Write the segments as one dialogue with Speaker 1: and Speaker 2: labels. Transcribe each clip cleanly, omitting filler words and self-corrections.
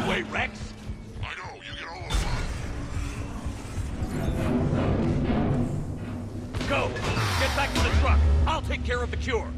Speaker 1: way, Rex!
Speaker 2: I know, you get all of mine.
Speaker 1: Go! Get back to the truck! I'll take care of the cure!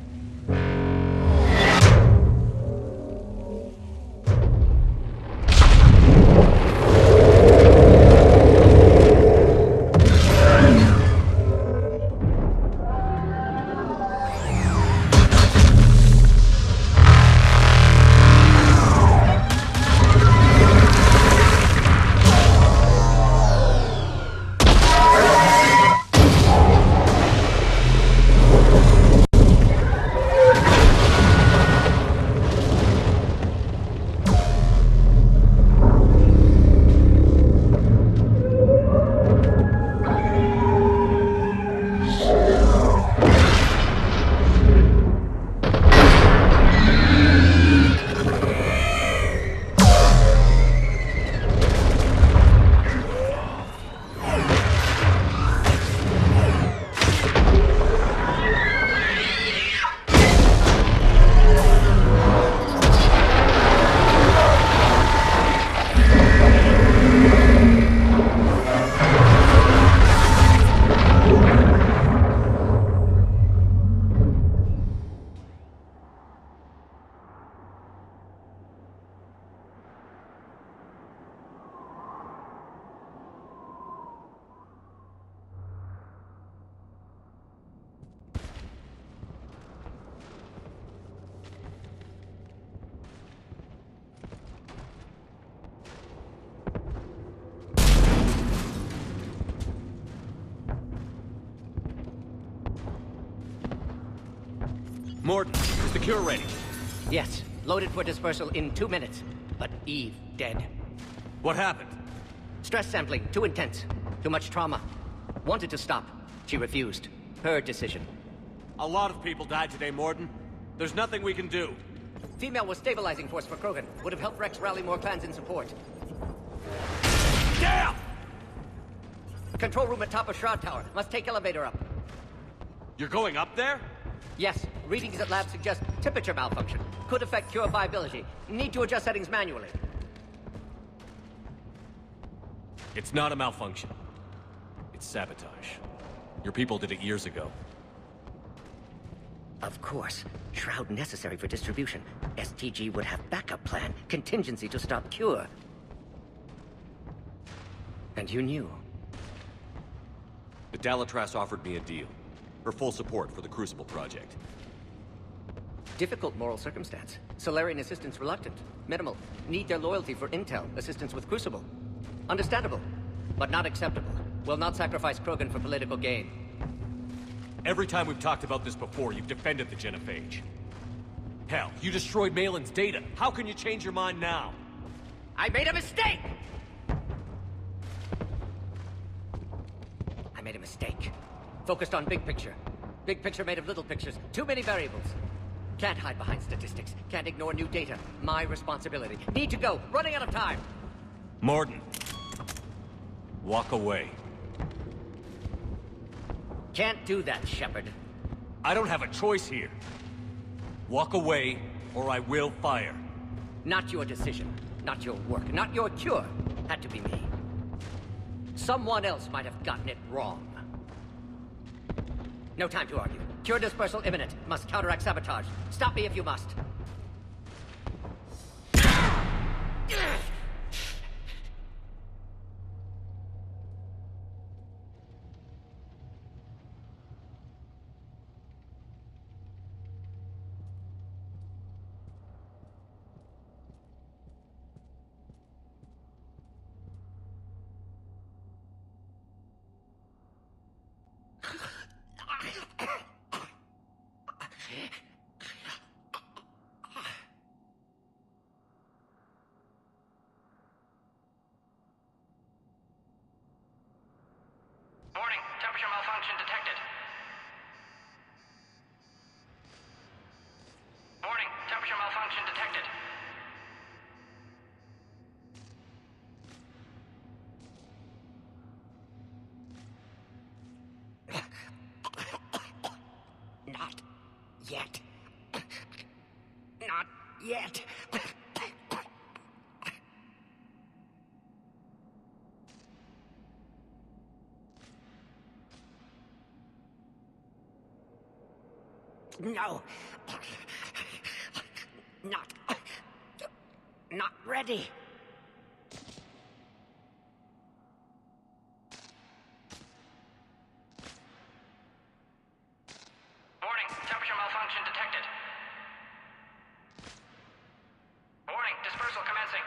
Speaker 1: Morton, is the cure ready?
Speaker 3: Yes, loaded for dispersal in 2 minutes. But Eve, dead.
Speaker 1: What happened?
Speaker 3: Stress sampling, too intense. Too much trauma. Wanted to stop. She refused. Her decision.
Speaker 1: A lot of people died today, Morton. There's nothing we can do.
Speaker 3: Female was stabilizing force for Krogan. Would have helped Rex rally more clans in support.
Speaker 1: Damn!
Speaker 3: Control room at top of Shroud Tower. Must take elevator up.
Speaker 1: You're going up there?
Speaker 3: Yes, readings at lab suggest temperature malfunction. Could affect cure viability. Need to adjust settings manually.
Speaker 1: It's not a malfunction. It's sabotage. Your people did it years ago.
Speaker 3: Of course. Shroud necessary for distribution. STG would have backup plan. Contingency to stop cure. And you knew.
Speaker 1: The Dalatras offered me a deal. Her full support for the Crucible project.
Speaker 3: Difficult moral circumstance. Solarian assistance reluctant. Minimal. Need their loyalty for intel. Assistance with Crucible. Understandable. But not acceptable. Will not sacrifice Krogan for political gain.
Speaker 1: Every time we've talked about this before, you've defended the Genophage. Hell, you destroyed Malin's data. How can you change your mind now?
Speaker 3: I made a mistake! I made a mistake. Focused on big picture. Big picture made of little pictures. Too many variables. Can't hide behind statistics. Can't ignore new data. My responsibility. Need to go. Running out of time.
Speaker 1: Morton. Walk away.
Speaker 3: Can't do that, Shepard.
Speaker 1: I don't have a choice here. Walk away, or I will fire.
Speaker 3: Not your decision. Not your work. Not your cure. Had to be me. Someone else might have gotten it wrong. No time to argue. Cure dispersal imminent. Must counteract sabotage. Stop me if you must.
Speaker 4: Warning, temperature malfunction detected. Warning, temperature malfunction detected.
Speaker 3: Not yet. Not yet. No. Not ready.
Speaker 4: Warning, temperature malfunction detected. Warning, dispersal commencing.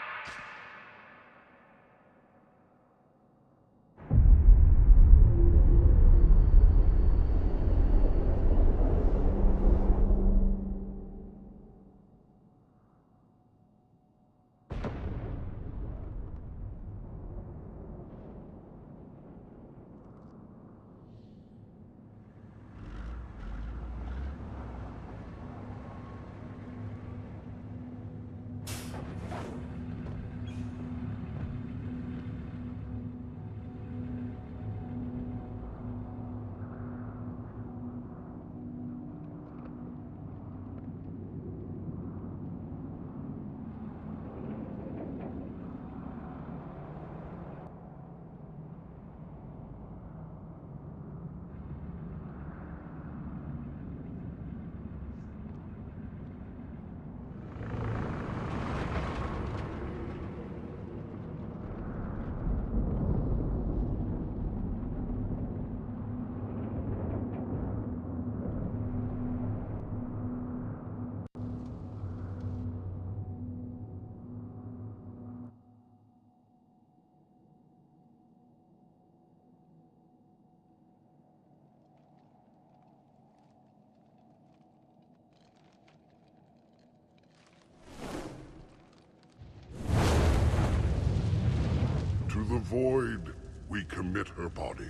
Speaker 2: To the void, we commit her body.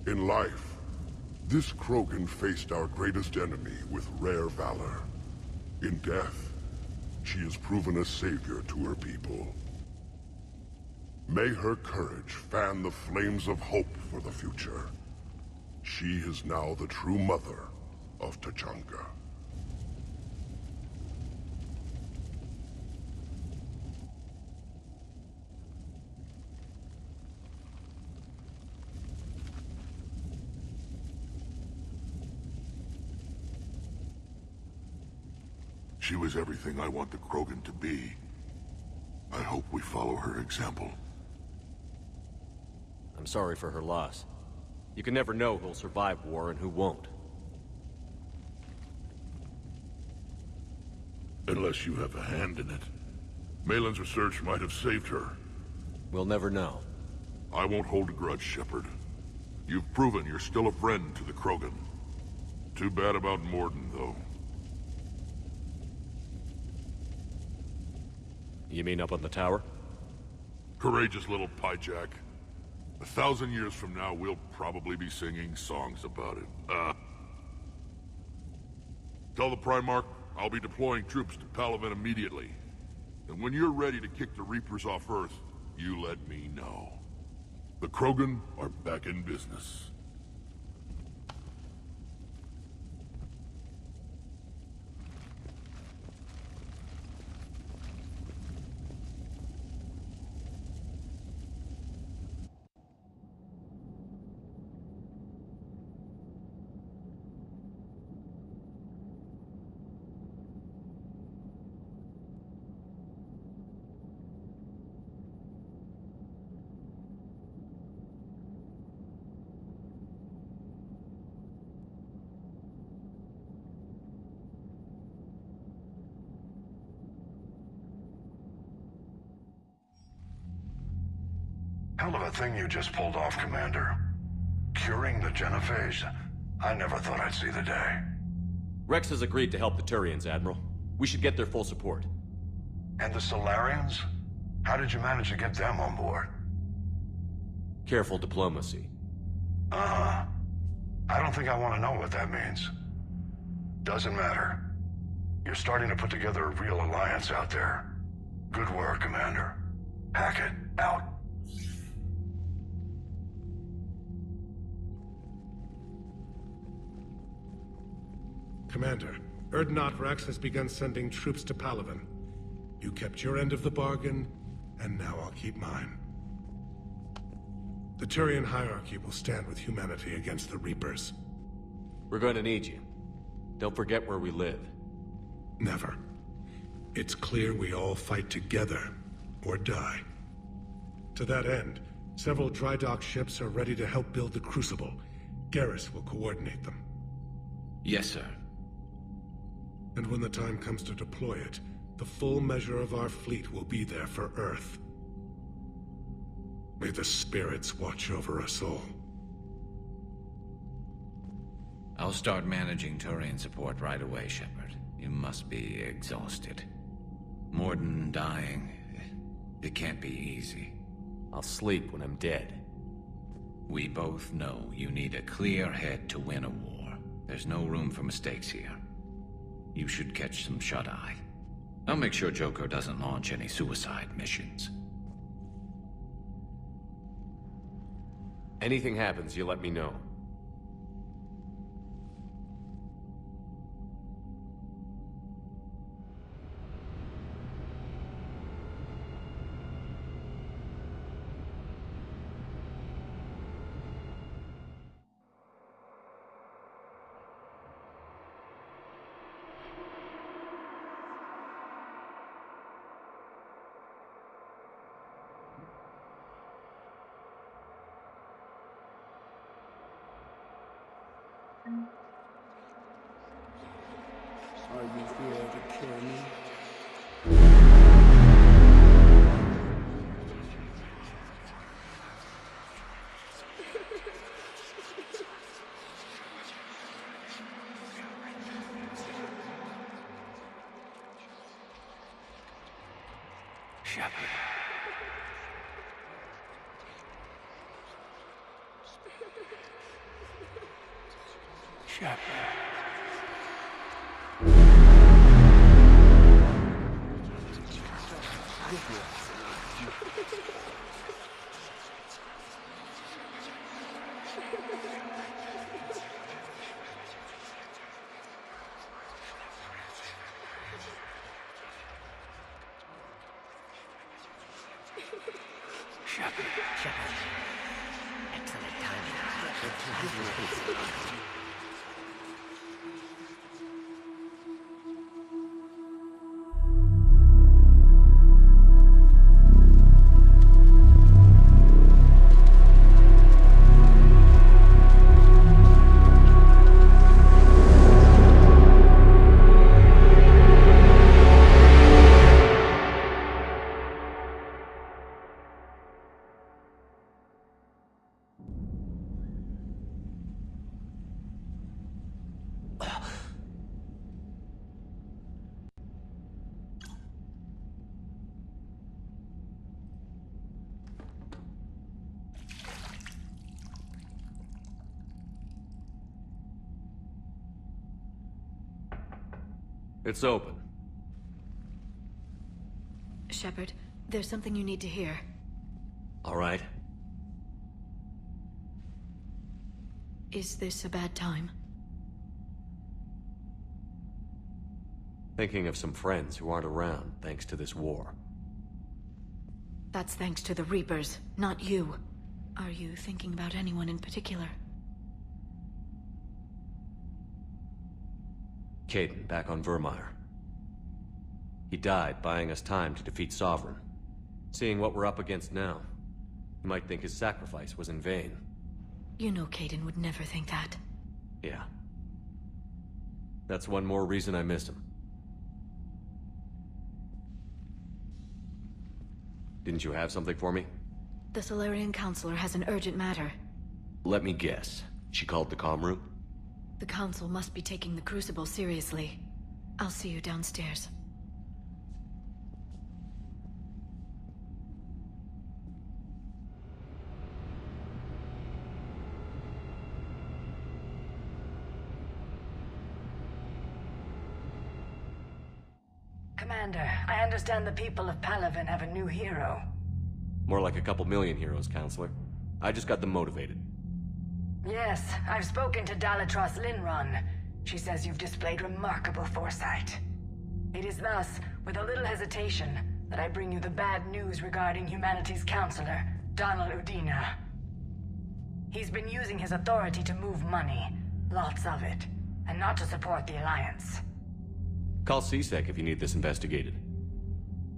Speaker 2: In life, this Krogan faced our greatest enemy with rare valor. In death, she has proven a savior to her people. May her courage fan the flames of hope for the future. She is now the true mother of Tachanka. She was everything I want the Krogan to be. I hope we follow her example.
Speaker 1: I'm sorry for her loss. You can never know who'll survive war and who won't.
Speaker 2: Unless you have a hand in it. Malin's research might have saved her.
Speaker 1: We'll never know.
Speaker 2: I won't hold a grudge, Shepard. You've proven you're still a friend to the Krogan. Too bad about Morden, though.
Speaker 1: You mean up on the tower?
Speaker 2: Courageous little pyjack. 1,000 years from now, we'll probably be singing songs about it. Tell the Primarch I'll be deploying troops to Palaven immediately. And when you're ready to kick the Reapers off Earth, you let me know. The Krogan are back in business.
Speaker 5: Hell of a thing you just pulled off, Commander. Curing the genophage? I never thought I'd see the day.
Speaker 1: Rex has agreed to help the Turians, Admiral. We should get their full support.
Speaker 5: And the Solarians? How did you manage to get them on board?
Speaker 1: Careful diplomacy.
Speaker 5: Uh-huh. I don't think I want to know what that means. Doesn't matter. You're starting to put together a real alliance out there. Good work, Commander. Hackett, out.
Speaker 6: Commander, Urdnot Rex has begun sending troops to Palaven. You kept your end of the bargain, and now I'll keep mine. The Turian hierarchy will stand with humanity against the Reapers.
Speaker 1: We're going to need you. Don't forget where we live.
Speaker 6: Never. It's clear we all fight together, or die. To that end, several dry dock ships are ready to help build the Crucible. Garrus will coordinate them.
Speaker 7: Yes, sir.
Speaker 6: And when the time comes to deploy it, the full measure of our fleet will be there for Earth. May the spirits watch over us all.
Speaker 7: I'll start managing Turian support right away, Shepard. You must be exhausted. Morden dying, it can't be easy.
Speaker 1: I'll sleep when I'm dead.
Speaker 7: We both know you need a clear head to win a war. There's no room for mistakes here. You should catch some shut-eye. I'll make sure Joker doesn't launch any suicide missions.
Speaker 1: Anything happens, you let me know.
Speaker 8: Are you here to kill me?
Speaker 7: Shepard. Shepard.
Speaker 3: Shepard. Excellent timing.
Speaker 1: It's open.
Speaker 9: Shepard, there's something you need to hear.
Speaker 1: All right.
Speaker 9: Is this a bad time?
Speaker 1: Thinking of some friends who aren't around thanks to this war.
Speaker 9: That's thanks to the Reapers, not you. Are you thinking about anyone in particular?
Speaker 1: Caden, back on Vermeer. He died buying us time to defeat Sovereign. Seeing what we're up against now, you might think his sacrifice was in vain.
Speaker 9: You know Caden would never think that.
Speaker 1: Yeah. That's one more reason I miss him. Didn't you have something for me?
Speaker 9: The Solarian Counselor has an urgent matter.
Speaker 1: Let me guess. She called the comm room?
Speaker 9: The Council must be taking the Crucible seriously. I'll see you downstairs.
Speaker 10: Commander, I understand the people of Palaven have a new hero.
Speaker 1: More like a couple million heroes, Counselor. I just got them motivated.
Speaker 10: Yes, I've spoken to Dalatros Linron. She says you've displayed remarkable foresight. It is thus, with a little hesitation, that I bring you the bad news regarding humanity's counselor, Donald Udina. He's been using his authority to move money, Lots of it. And not to support the Alliance.
Speaker 1: Call CSEC if you need this investigated.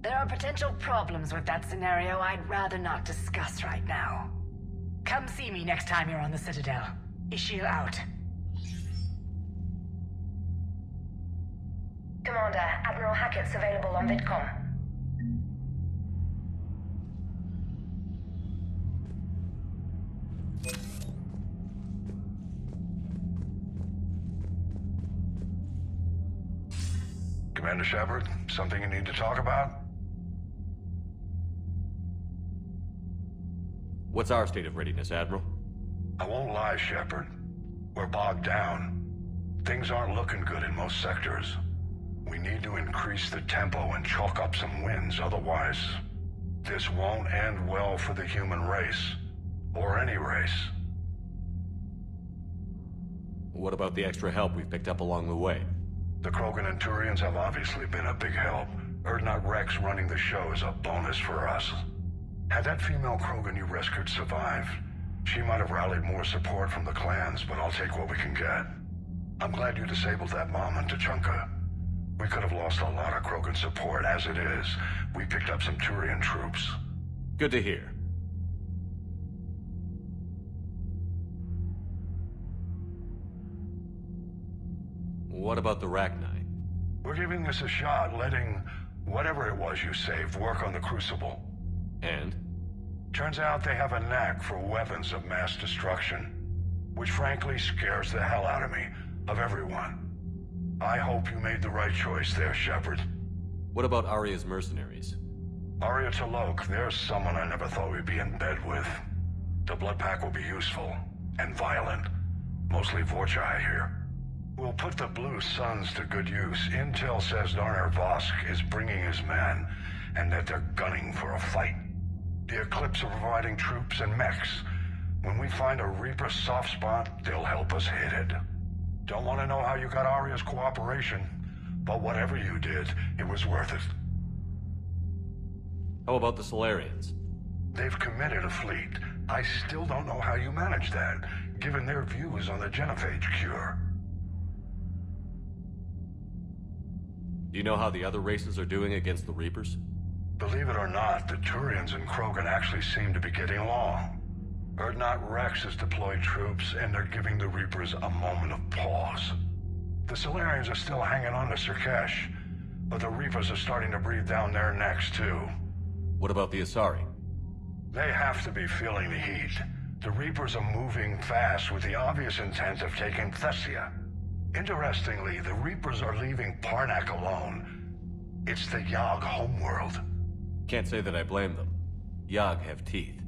Speaker 10: There are potential problems with that scenario I'd rather not discuss right now. Come see me next time you're on the Citadel. Ishil out.
Speaker 11: Commander, Admiral Hackett's available on VidCom.
Speaker 5: Commander Shepard, something you need to talk about?
Speaker 1: What's our state of readiness, Admiral?
Speaker 5: I won't lie, Shepard. We're bogged down. Things aren't looking good in most sectors. We need to increase the tempo and chalk up some wins, otherwise this won't end well for the human race. Or any race.
Speaker 1: What about the extra help we've picked up along the way?
Speaker 5: The Krogan and Turians have obviously been a big help. Urdnot Rex running the show is a bonus for us. Had that female Krogan you rescued survived, she might have rallied more support from the clans, but I'll take what we can get. I'm glad you disabled that bomb on Tuchanka. We could have lost a lot of Krogan support. As it is, we picked up some Turian troops.
Speaker 1: Good to hear. What about the Rachni?
Speaker 5: We're giving this a shot, letting whatever it was you saved work on the Crucible.
Speaker 1: And?
Speaker 5: Turns out they have a knack for weapons of mass destruction, which frankly scares the hell out of me, of everyone. I hope you made the right choice there, Shepard.
Speaker 1: What about Arya's mercenaries?
Speaker 5: Arya T'Loak, there's someone I never thought we'd be in bed with. The Blood Pack will be useful, and violent. Mostly Vorcha, I hear. We'll put the Blue Suns to good use. Intel says Darner Vosk is bringing his men, and that they're gunning for a fight. The Eclipse are providing troops and mechs. When we find a Reaper soft spot, they'll help us hit it. Don't want to know how you got Arya's cooperation, but whatever you did, it was worth it.
Speaker 1: How about the Solarians?
Speaker 5: They've committed a fleet. I still don't know how you managed that, given their views on the genophage cure.
Speaker 1: Do you know how the other races are doing against the Reapers?
Speaker 5: Believe it or not, the Turians and Krogan actually seem to be getting along. Urdnot Rex has deployed troops, and they're giving the Reapers a moment of pause. The Solarians are still hanging on to Sirkesh, but the Reapers are starting to breathe down their necks, too.
Speaker 1: What about the Asari?
Speaker 5: They have to be feeling the heat. The Reapers are moving fast with the obvious intent of taking Thessia. Interestingly, the Reapers are leaving Parnak alone. It's the Yag homeworld.
Speaker 1: Can't say that I blame them. Yag have teeth.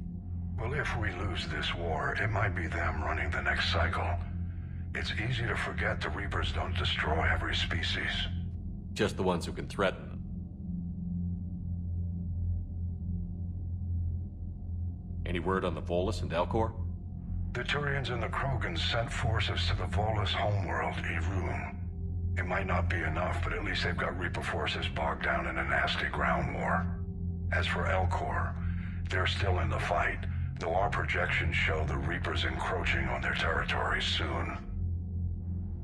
Speaker 5: Well, if we lose this war, it might be them running the next cycle. It's easy to forget the Reapers don't destroy every species.
Speaker 1: Just the ones who can threaten them. Any word on the Volus and Elcor?
Speaker 5: The Turians and the Krogans sent forces to the Volus homeworld, Irun. It might not be enough, but at least they've got Reaper forces bogged down in a nasty ground war. As for Elcor, they're still in the fight, though our projections show the Reapers encroaching on their territory soon.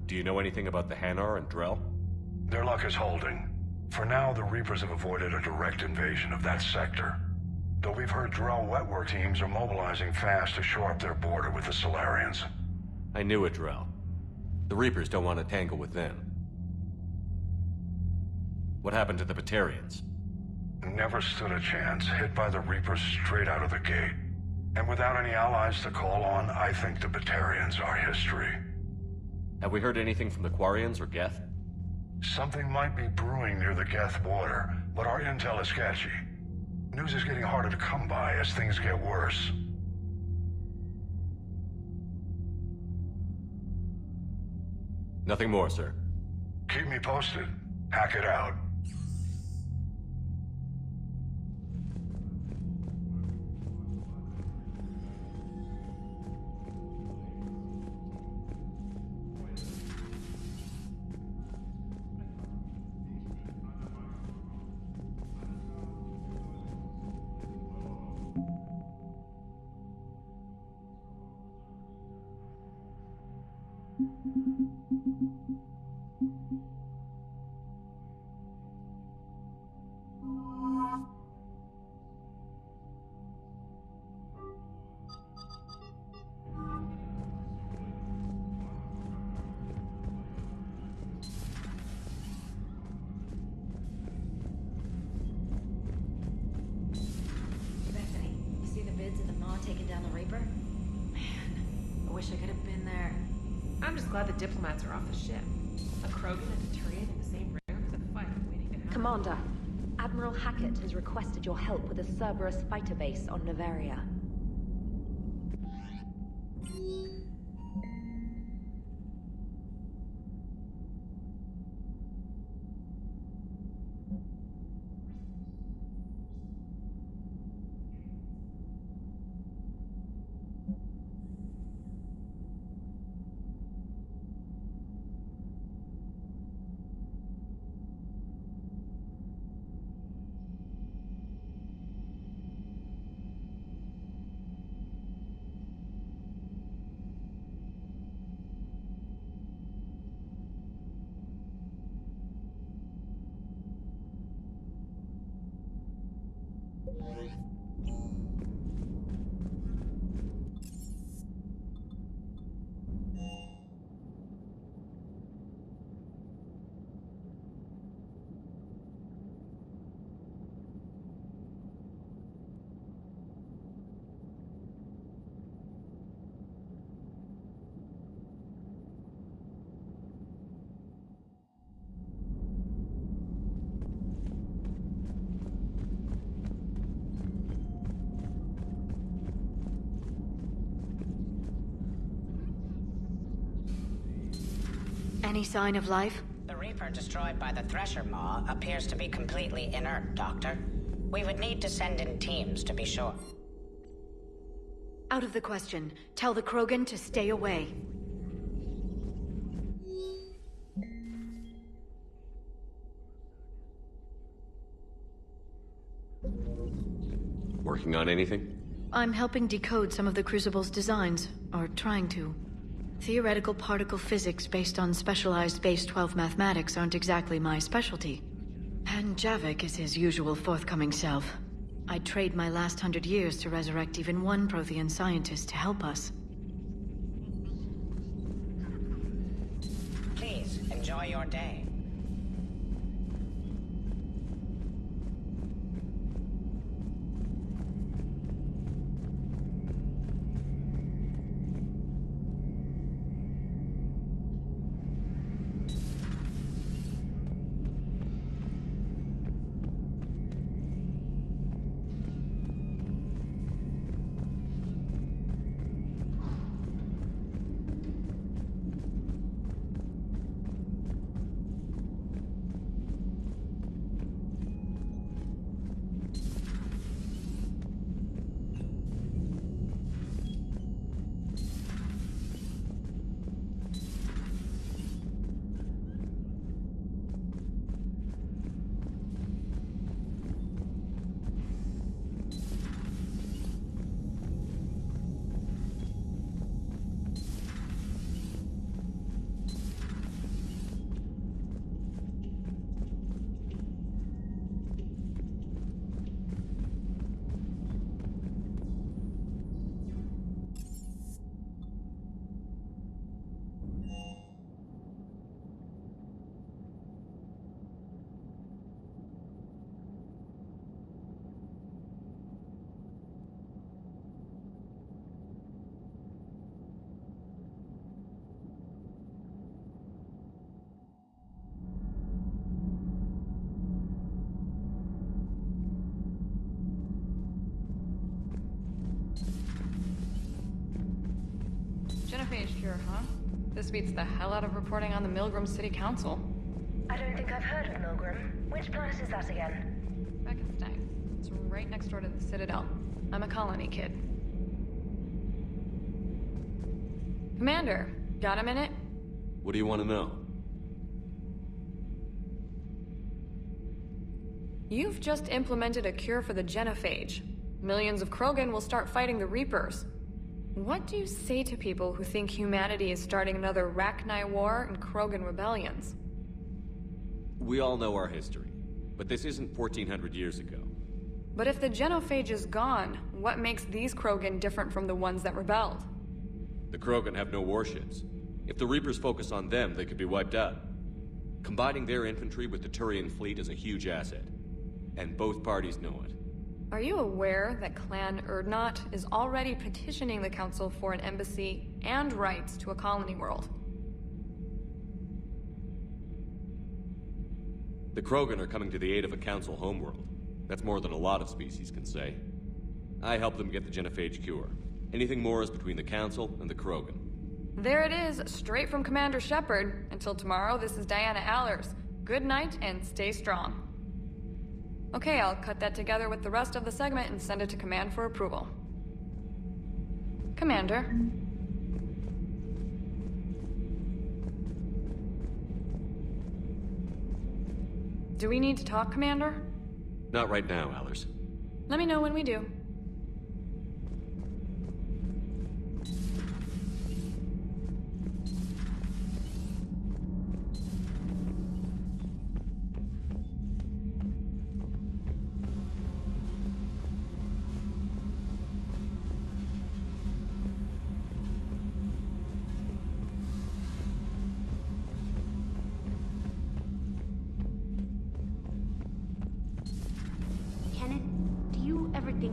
Speaker 1: Do you know anything about the Hanar and Drell?
Speaker 5: Their luck is holding. For now, the Reapers have avoided a direct invasion of that sector. Though we've heard Drell wetwork teams are mobilizing fast to shore up their border with the Solarians.
Speaker 1: I knew it, Drell. The Reapers don't want to tangle with them. What happened to the Batarians?
Speaker 5: Never stood a chance, hit by the Reapers straight out of the gate. And without any allies to call on, I think the Batarians are history.
Speaker 1: Have we heard anything from the Quarians or Geth?
Speaker 5: Something might be brewing near the Geth border, but our intel is sketchy. News is getting harder to come by as things get worse.
Speaker 1: Nothing more, sir.
Speaker 5: Keep me posted. Hack it out.
Speaker 9: Bethany, you see the vids of the Maw taking down the Reaper? Man, I wish I could have been there.
Speaker 12: I'm just glad the diplomats are off the ship. A Krogan and a Turian in the same room is a fight waiting to happen.
Speaker 11: Commander, Admiral Hackett has requested your help with a Cerberus fighter base on Novaria.
Speaker 9: Any sign of life?
Speaker 13: The Reaper destroyed by the Thresher Maw appears to be completely inert, Doctor. We would need to send in teams to be sure.
Speaker 9: Out of the question. Tell the Krogan to stay away.
Speaker 1: Working on anything?
Speaker 9: I'm helping decode some of the Crucible's designs, or trying to. Theoretical particle physics based on specialized base 12 mathematics aren't exactly my specialty. And Javik is his usual forthcoming self. I'd trade my last 100 years to resurrect even one Prothean scientist to help us.
Speaker 13: Please, enjoy your day.
Speaker 12: Genophage cure, huh? This beats the hell out of reporting on the Milgram City Council.
Speaker 11: I don't think I've heard of Milgram. Which planet is that again?
Speaker 12: Back in Stang. It's right next door to the Citadel. I'm a colony kid. Commander, got a minute?
Speaker 1: What do you want to know?
Speaker 12: You've just implemented a cure for the genophage. Millions of Krogan will start fighting the Reapers.
Speaker 14: What do you say to people who think humanity is starting another Rachni War and Krogan rebellions?
Speaker 1: We all know our history, but this isn't 1400 years ago.
Speaker 14: But if the genophage is gone, what makes these Krogan different from the ones that rebelled?
Speaker 1: The Krogan have no warships. If the Reapers focus on them, they could be wiped out. Combining their infantry with the Turian fleet is a huge asset. And both parties know it.
Speaker 14: Are you aware that Clan Urdnot is already petitioning the Council for an embassy and rights to a colony world?
Speaker 1: The Krogan are coming to the aid of a Council homeworld. That's more than a lot of species can say. I helped them get the genophage cure. Anything more is between the Council and the Krogan.
Speaker 14: There it is, straight from Commander Shepard. Until tomorrow, this is Diana Allers. Good night and stay strong. Okay, I'll cut that together with the rest of the segment and send it to Command for approval. Commander. Do we need to talk, Commander?
Speaker 1: Not right now, Allers.
Speaker 14: Let me know when we do.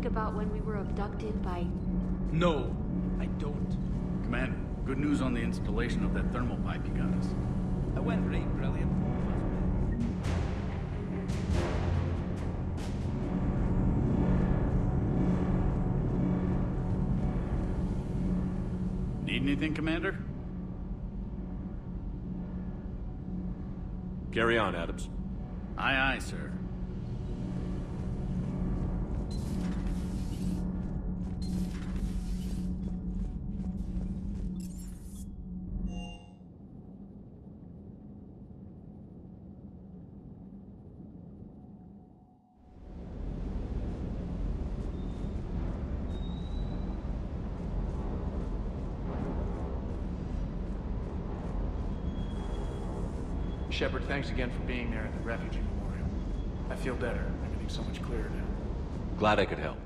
Speaker 15: About when we were abducted by...
Speaker 16: No, I don't.
Speaker 17: Commander, good news on the installation of that thermal pipe you got us.
Speaker 16: That went great, brilliant.
Speaker 17: Need anything, Commander?
Speaker 1: Carry on, Adams.
Speaker 17: Aye, aye, sir.
Speaker 16: Shepard, thanks again for being there at the refugee memorial. I feel better. Everything's so much clearer now.
Speaker 1: Glad I could help.